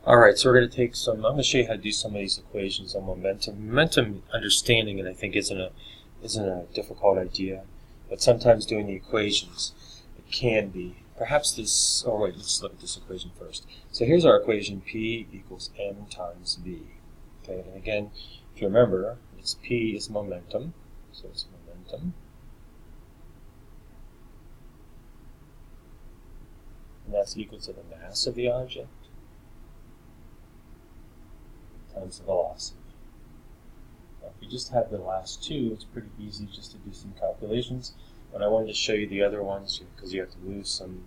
Alright, so we're going to take some, I'm going to show you how to do some of these equations on momentum. Momentum understanding it, I think, isn't a difficult idea, but sometimes doing the equations, it can be. Perhaps this, oh wait, let's look at this equation first. So here's our equation, P equals m times v. Okay, and again, if you remember, it's P is momentum, so it's momentum. And that's equal to the mass of the object times the velocity. Now, if you just have the last two, it's pretty easy just to do some calculations. But I wanted to show you the other ones because you have to move some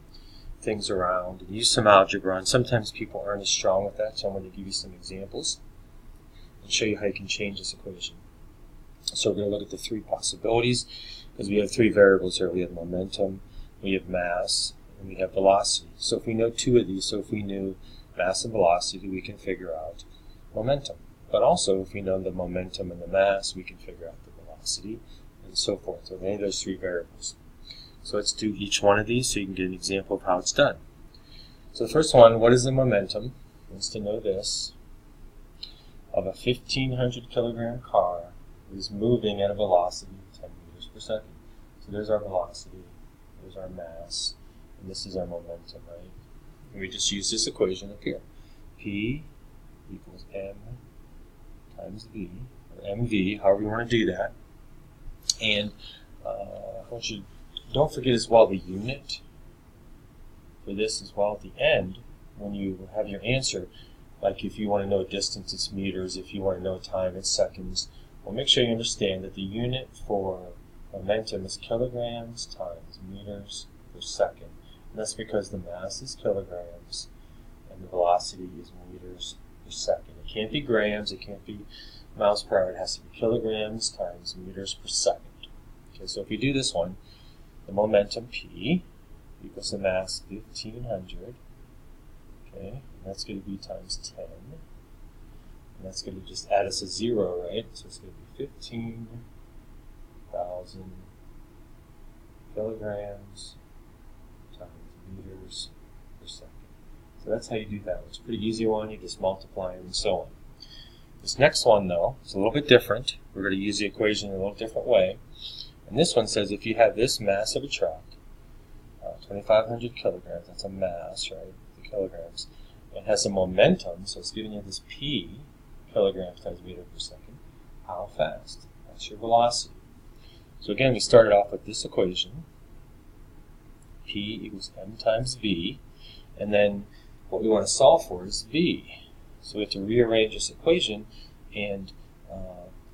things around and use some algebra. And sometimes people aren't as strong with that, so I'm going to give you some examples and show you how you can change this equation. So we're going to look at the three possibilities because we have three variables here. We have momentum, we have mass, and we have velocity. So if we know two of these, so if we knew mass and velocity, we can figure out momentum. But also, if we know the momentum and the mass, we can figure out the velocity and so forth with any of those three variables. So let's do each one of these so you can get an example of how it's done. So the first one, what is the momentum? Wants to know this. Of a 1,500 kilogram car is moving at a velocity of 10 meters per second. So there's our velocity, there's our mass, and this is our momentum, right? And we just use this equation up here. P equals m times v, or mv, however you want to do that. And I want you, don't forget as well the unit for this as well at the end when you have your answer. Like if you want to know distance, it's meters. If you want to know time, it's seconds. Well, make sure you understand that the unit for momentum is kilograms times meters per second. And that's because the mass is kilograms and the velocity is meters per second. It can't be grams, it can't be miles per hour. It has to be kilograms times meters per second. Okay, so if you do this one, the momentum P equals the mass 1,500. Okay, and that's going to be times 10. And that's going to just add us a 0, right? So it's going to be 15,000 kilograms times meters per second. So that's how you do that. It's a pretty easy one. You just multiply and so on. This next one, though, is a little bit different. We're going to use the equation in a little different way. And this one says if you have this mass of a truck, 2,500 kilograms, that's a mass, right? The kilograms. It has a momentum, so it's giving you this P, kilograms times meter per second. How fast? That's your velocity. So again, we started off with this equation. P equals m times v. And then what we want to solve for is v. So we have to rearrange this equation, and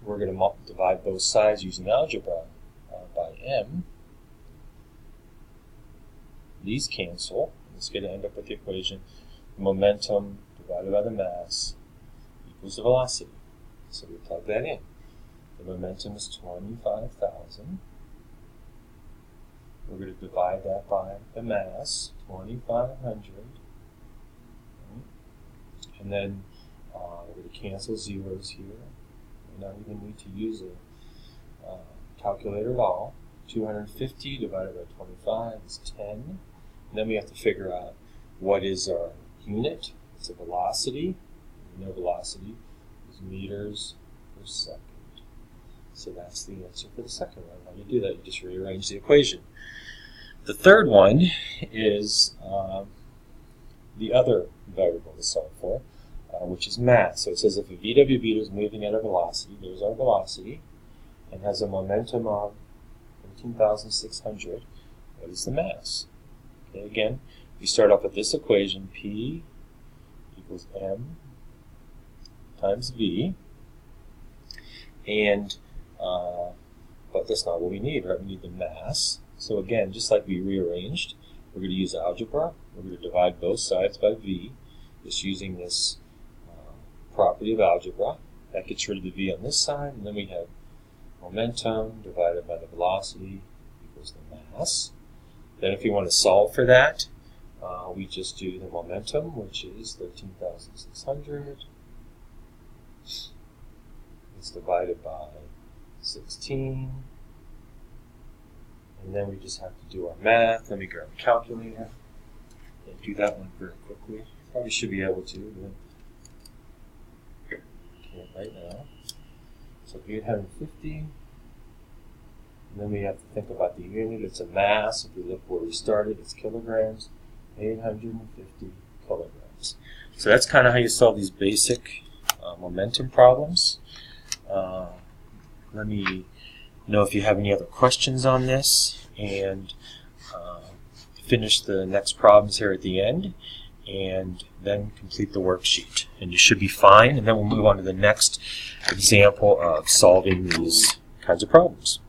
we're going to divide both sides using algebra by m. These cancel. It's going to end up with the equation momentum divided by the mass equals the velocity. So we plug that in. The momentum is 25,000. We're going to divide that by the mass, 2,500. And then we're going to cancel zeros here. We don't even need to use a calculator at all. 250 divided by 25 is 10. And then we have to figure out what is our unit. It's a velocity. We know velocity is meters per second. So that's the answer for the second one. How do you do that? You just rearrange the equation. The third one is the other variable to solve for, which is mass. So it says if a VW Beetle is moving at a velocity, there's our velocity, and has a momentum of 13,600, what is the mass? Okay, again, we start off with this equation, P equals m times v, and but that's not what we need, right? We need the mass. So again, just like we rearranged, we're going to use algebra. We're going to divide both sides by v, just using this property of algebra. That gets rid of the v on this side, and then we have momentum divided by the velocity equals the mass. Then if you want to solve for that, we just do the momentum, which is 13,600. It's divided by 16. And then we just have to do our math. Let me grab a calculator and do that one very quickly. Probably should be able to. working it right now. So 850. And then we have to think about the unit. It's a mass. If we look where we started, it's kilograms. 850 kilograms. So that's kind of how you solve these basic momentum problems. Let me know if you have any other questions on this, and finish the next problems here at the end, and then complete the worksheet. And you should be fine, and then we'll move on to the next example of solving these kinds of problems.